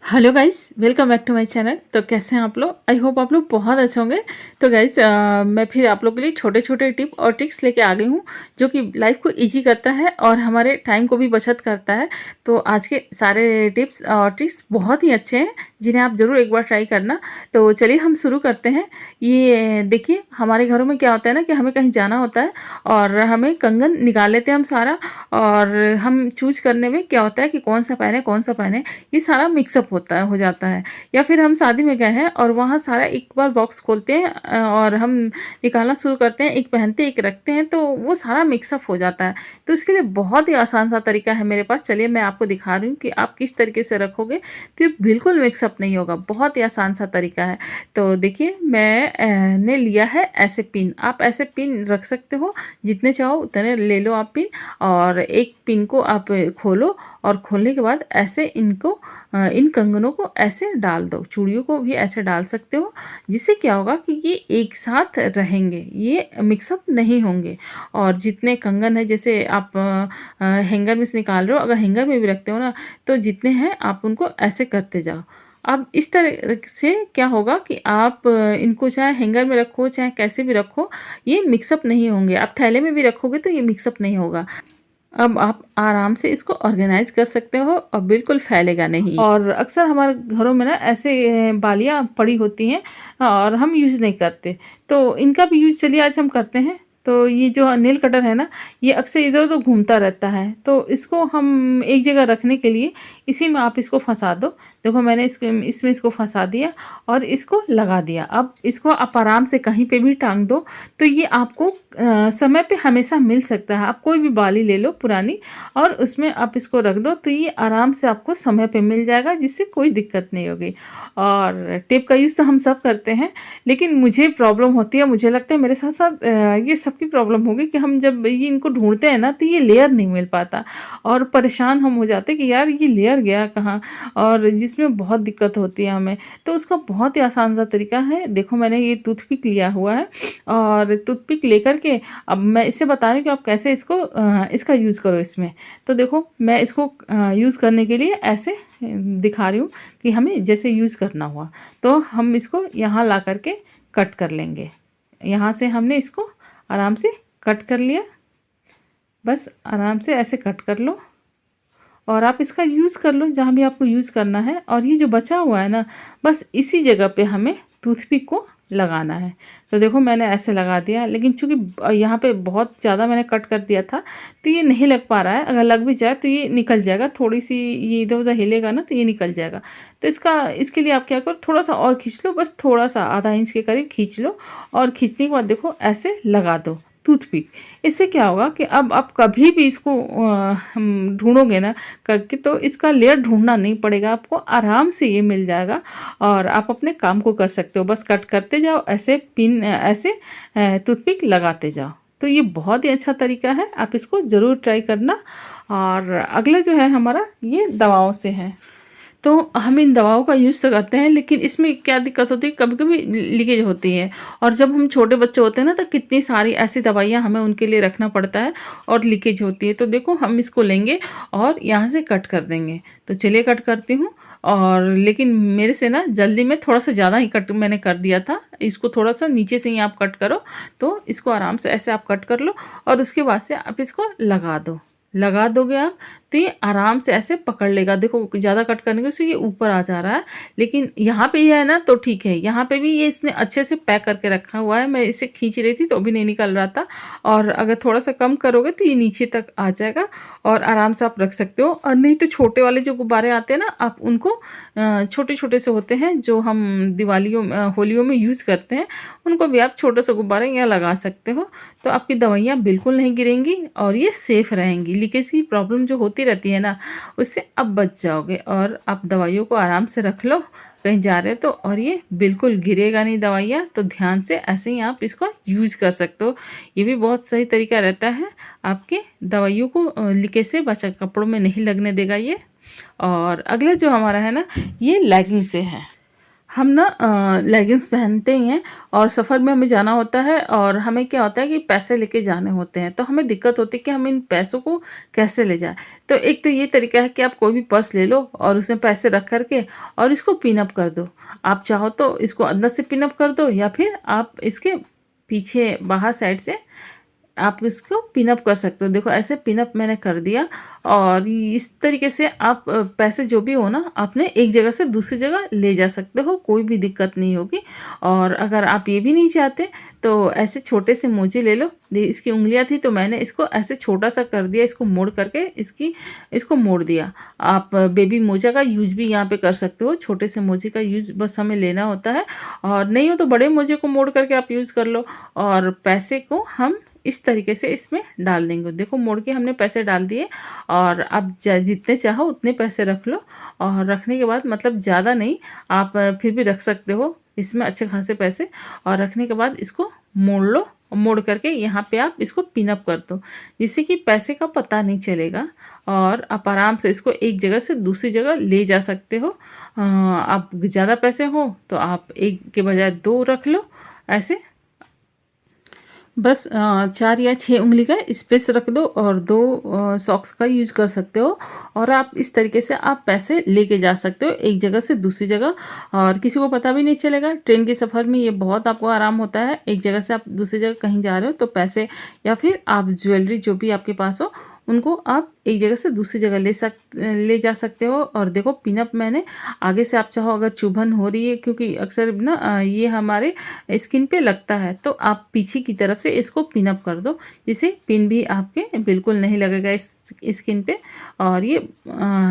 Hello guys, welcome back to my channel. तो कैसे हैं आप लोग? आई होप आप लोग बहुत अच्छे होंगे। तो गाइस, मैं फिर आप लोगों के लिए छोटे छोटे टिप और ट्रिक्स लेके आ गई हूँ जो कि लाइफ को इजी करता है और हमारे टाइम को भी बचत करता है। तो आज के सारे टिप्स और ट्रिक्स बहुत ही अच्छे हैं जिन्हें आप ज़रूर एक बार ट्राई करना। तो चलिए हम शुरू करते हैं। ये देखिए, हमारे घरों में क्या होता है ना कि हमें कहीं जाना होता है और हमें कंगन निकाल लेते हैं हम सारा। और हम चूज करने में क्या होता है कि कौन सा पहने ये सारा मिक्सअप होता है हो जाता है। या फिर हम शादी में गए हैं और वहाँ सारा एक बार बॉक्स खोलते हैं और हम निकालना शुरू करते हैं, एक पहनते हैं एक रखते हैं, तो वो सारा मिक्सअप हो जाता है। तो इसके लिए बहुत ही आसान सा तरीका है मेरे पास। चलिए मैं आपको दिखा रही हूँ कि आप किस तरीके से रखोगे तो ये बिल्कुल मिक्सअप नहीं होगा। बहुत ही आसान सा तरीका है। तो देखिए, मैंने लिया है ऐसे पिन। आप ऐसे पिन रख सकते हो, जितने चाहो उतने ले लो आप पिन। और एक पिन को आप खोलो और खोलने के बाद ऐसे इनको इन कंगनों को ऐसे डाल दो। चूड़ियों को भी ऐसे डाल सकते हो, जिससे क्या होगा कि ये एक साथ रहेंगे, ये मिक्सअप नहीं होंगे। और जितने कंगन है, जैसे आप हैंगर में से निकाल रहे हो, अगर हैंगर में भी रखते हो ना, तो जितने हैं आप उनको ऐसे करते जाओ। अब इस तरह से क्या होगा कि आप इनको चाहे हैंगर में रखो चाहे कैसे भी रखो, ये मिक्सअप नहीं होंगे। आप थैले में भी रखोगे तो ये मिक्सअप नहीं होगा। अब आप आराम से इसको ऑर्गेनाइज कर सकते हो और बिल्कुल फैलेगा नहीं। और अक्सर हमारे घरों में ना ऐसे बालियाँ पड़ी होती हैं और हम यूज़ नहीं करते, तो इनका भी यूज़ चलिए आज हम करते हैं। तो ये जो नेल कटर है ना, ये अक्सर इधर उधर घूमता रहता है, तो इसको हम एक जगह रखने के लिए इसी में आप इसको फंसा दो। देखो, मैंने इसमें इसको फंसा दिया और इसको लगा दिया। अब इसको आप आराम से कहीं पे भी टांग दो, तो ये आपको समय पे हमेशा मिल सकता है। आप कोई भी बाली ले लो पुरानी और उसमें आप इसको रख दो, तो ये आराम से आपको समय पे मिल जाएगा, जिससे कोई दिक्कत नहीं होगी। और टेप का यूज़ तो हम सब करते हैं, लेकिन मुझे प्रॉब्लम होती है। मुझे लगता है मेरे साथ साथ ये सबकी प्रॉब्लम होगी कि हम जब ये इनको ढूंढते हैं ना, तो ये लेयर नहीं मिल पाता और परेशान हम हो जाते हैं कि यार ये लेयर गया कहाँ, और जिसमें बहुत दिक्कत होती है हमें। तो उसका बहुत ही आसान सा तरीका है। देखो, मैंने ये टूथपिक लिया हुआ है और टूथपिक लेकर के अब मैं इससे बता रही हूँ कि आप कैसे इसको इसका यूज़ करो इसमें। तो देखो, मैं इसको यूज़ करने के लिए ऐसे दिखा रही हूँ कि हमें जैसे यूज़ करना हुआ। तो हम इसको यहाँ ला करके कट कर लेंगे। यहाँ से हमने इसको आराम से कट कर लिया। बस आराम से ऐसे कट कर लो और आप इसका यूज़ कर लो जहाँ भी आपको यूज़ करना है। और ये जो बचा हुआ है ना, बस इसी जगह पे हमें टूथपिक को लगाना है। तो देखो, मैंने ऐसे लगा दिया, लेकिन चूंकि यहाँ पे बहुत ज़्यादा मैंने कट कर दिया था, तो ये नहीं लग पा रहा है। अगर लग भी जाए तो ये निकल जाएगा। थोड़ी सी ये इधर उधर हिलेगा ना, तो ये निकल जाएगा। तो इसके लिए आप क्या करो, थोड़ा सा और खींच लो, बस थोड़ा सा आधा इंच के करीब खींच लो। और खींचने के बाद देखो ऐसे लगा दो टूथपिक। इससे क्या होगा कि अब आप कभी भी इसको ढूंढोगे ना करके, तो इसका लेयर ढूंढना नहीं पड़ेगा आपको, आराम से ये मिल जाएगा और आप अपने काम को कर सकते हो। बस कट करते जाओ, ऐसे पिन ऐसे टूथपिक लगाते जाओ। तो ये बहुत ही अच्छा तरीका है, आप इसको ज़रूर ट्राई करना। और अगला जो है हमारा, ये दवाओं से है। तो हम इन दवाओं का यूज़ तो करते हैं, लेकिन इसमें क्या दिक्कत होती है, कभी कभी लीकेज होती है। और जब हम छोटे बच्चे होते हैं ना, तो कितनी सारी ऐसी दवाइयाँ हमें उनके लिए रखना पड़ता है और लीकेज होती है। तो देखो, हम इसको लेंगे और यहाँ से कट कर देंगे। तो चलिए कट करती हूँ। और लेकिन मेरे से ना जल्दी में थोड़ा सा ज़्यादा ही कट मैंने कर दिया था। इसको थोड़ा सा नीचे से ही आप कट करो। तो इसको आराम से ऐसे आप कट कर लो और उसके बाद से आप इसको लगा दोगे आप, तो ये आराम से ऐसे पकड़ लेगा। देखो, ज़्यादा कट करने से ये ऊपर आ जा रहा है, लेकिन यहाँ पे ये है ना, तो ठीक है। यहाँ पे भी ये इसने अच्छे से पैक करके रखा हुआ है। मैं इसे खींच रही थी तो भी नहीं निकल रहा था। और अगर थोड़ा सा कम करोगे तो ये नीचे तक आ जाएगा और आराम से आप रख सकते हो। और नहीं तो छोटे वाले जो गुब्बारे आते हैं ना, आप उनको छोटे छोटे से होते हैं जो हम दिवालियों होलियों में यूज़ करते हैं, उनको भी आप छोटे से गुब्बारे यहाँ लगा सकते हो। तो आपकी दवाइयाँ बिल्कुल नहीं गिरेंगी और ये सेफ़ रहेंगी। लीकेज की प्रॉब्लम जो होती रहती है ना, उससे अब बच जाओगे। और आप दवाइयों को आराम से रख लो कहीं जा रहे हो तो, और ये बिल्कुल गिरेगा नहीं दवाइयाँ। तो ध्यान से ऐसे ही आप इसको यूज़ कर सकते हो। ये भी बहुत सही तरीका रहता है, आपके दवाइयों को लीकेज से बचा, कपड़ों में नहीं लगने देगा ये। और अगला जो हमारा है ना, ये लेगिंग से है। हम ना लेगिंग्स पहनते ही हैं और सफ़र में हमें जाना होता है और हमें क्या होता है कि पैसे लेके जाने होते हैं, तो हमें दिक्कत होती है कि हम इन पैसों को कैसे ले जाएं। तो एक तो ये तरीका है कि आप कोई भी पर्स ले लो और उसमें पैसे रख कर के और इसको पिन अप कर दो। आप चाहो तो इसको अंदर से पिन अप कर दो या फिर आप इसके पीछे बाहर साइड से आप इसको पिन अप कर सकते हो। देखो ऐसे पिन अप मैंने कर दिया और इस तरीके से आप पैसे जो भी हो ना अपने एक जगह से दूसरी जगह ले जा सकते हो, कोई भी दिक्कत नहीं होगी। और अगर आप ये भी नहीं चाहते तो ऐसे छोटे से मोजे ले लो। इसकी उंगलियां थी तो मैंने इसको ऐसे छोटा सा कर दिया, इसको मोड़ करके इसको मोड़ दिया। आप बेबी मोजा का यूज भी यहाँ पे कर सकते हो, छोटे से मोजे का यूज बस हमें लेना होता है और नहीं हो तो बड़े मोजे को मोड़ करके आप यूज़ कर लो। और पैसे को हम इस तरीके से इसमें डाल देंगे। देखो मोड़ के हमने पैसे डाल दिए और अब जितने चाहो उतने पैसे रख लो। और रखने के बाद मतलब ज़्यादा नहीं, आप फिर भी रख सकते हो इसमें अच्छे खासे पैसे। और रखने के बाद इसको मोड़ लो और मोड़ करके यहाँ पे आप इसको पिन अप कर दो, जिससे कि पैसे का पता नहीं चलेगा और आप आराम से इसको एक जगह से दूसरी जगह ले जा सकते हो। आप ज़्यादा पैसे हो तो आप एक के बजाय दो रख लो ऐसे। बस 4 या 6 उंगली का स्पेस रख दो और 2 सॉक्स का यूज कर सकते हो। और आप इस तरीके से आप पैसे लेके जा सकते हो एक जगह से दूसरी जगह और किसी को पता भी नहीं चलेगा। ट्रेन के सफ़र में ये बहुत आपको आराम होता है। एक जगह से आप दूसरी जगह कहीं जा रहे हो तो पैसे या फिर आप ज्वेलरी जो भी आपके पास हो उनको आप एक जगह से दूसरी जगह ले जा सकते हो। और देखो पिनअप मैंने आगे से आप चाहो अगर चुभन हो रही है क्योंकि अक्सर ना ये हमारे स्किन पे लगता है तो आप पीछे की तरफ से इसको पिनअप कर दो, जिससे पिन भी आपके बिल्कुल नहीं लगेगा इस स्किन पे और ये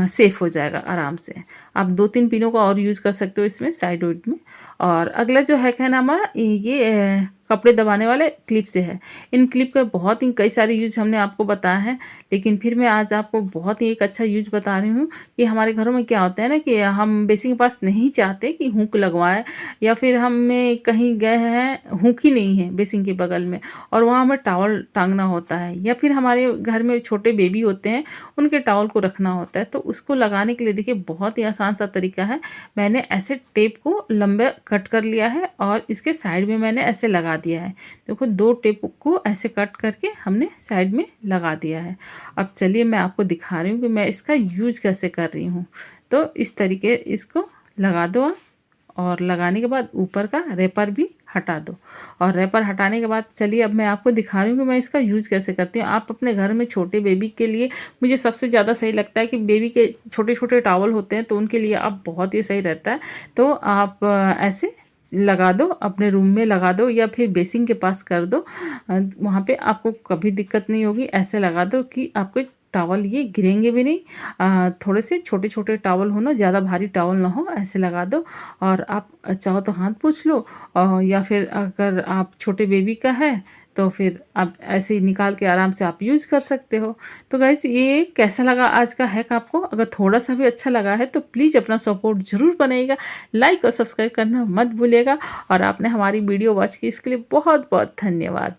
सेफ़ हो जाएगा आराम से। आप 2-3 पिनों का और यूज़ कर सकते हो इसमें साइड वाइड में। और अगला जो है कहना हमारा ये कपड़े दबाने वाले क्लिप से है। इन क्लिप का बहुत ही कई सारे यूज़ हमने आपको बताया है, लेकिन फिर मैं आज आपको बहुत ही एक अच्छा यूज़ बता रही हूँ कि हमारे घरों में क्या होता है ना कि हम बेसिन के पास नहीं चाहते कि हुक लगवाएं या फिर हमें कहीं गए हैं हुक ही नहीं है बेसिन के बगल में और वहाँ हमें टॉवल टांगना होता है या फिर हमारे घर में छोटे बेबी होते हैं उनके टॉवल को रखना होता है। तो उसको लगाने के लिए देखिए बहुत ही आसान सा तरीका है। मैंने ऐसे टेप को लंबे कट कर लिया है और इसके साइड में मैंने ऐसे लगा दिया है। देखो 2 टेप को ऐसे कट करके हमने साइड में लगा दिया है। अब चलिए मैं आपको दिखा रही हूँ कि मैं इसका यूज कैसे कर रही हूँ। तो इस तरीके इसको लगा दो आप और लगाने के बाद ऊपर का रैपर भी हटा दो। और रैपर हटाने के बाद चलिए अब मैं आपको दिखा रही हूँ कि मैं इसका यूज़ कैसे करती हूँ। आप अपने घर में छोटे बेबी के लिए मुझे सबसे ज़्यादा सही लगता है कि बेबी के छोटे छोटे टॉवल होते हैं तो उनके लिए आप बहुत ही सही रहता है। तो आप ऐसे लगा दो, अपने रूम में लगा दो या फिर बेसिन के पास कर दो, वहाँ पे आपको कभी दिक्कत नहीं होगी। ऐसे लगा दो कि आपके टॉवल ये गिरेंगे भी नहीं। थोड़े से छोटे छोटे टॉवल हो ना, ज़्यादा भारी टॉवल ना हो, ऐसे लगा दो। और आप चाहो तो हाथ पोंछ लो या फिर अगर आप छोटे बेबी का है तो फिर आप ऐसे ही निकाल के आराम से आप यूज़ कर सकते हो। तो गाइस ये कैसा लगा आज का हैक आपको? अगर थोड़ा सा भी अच्छा लगा है तो प्लीज़ अपना सपोर्ट ज़रूर बनाइएगा, लाइक और सब्सक्राइब करना मत भूलिएगा। और आपने हमारी वीडियो वॉच की इसके लिए बहुत बहुत धन्यवाद।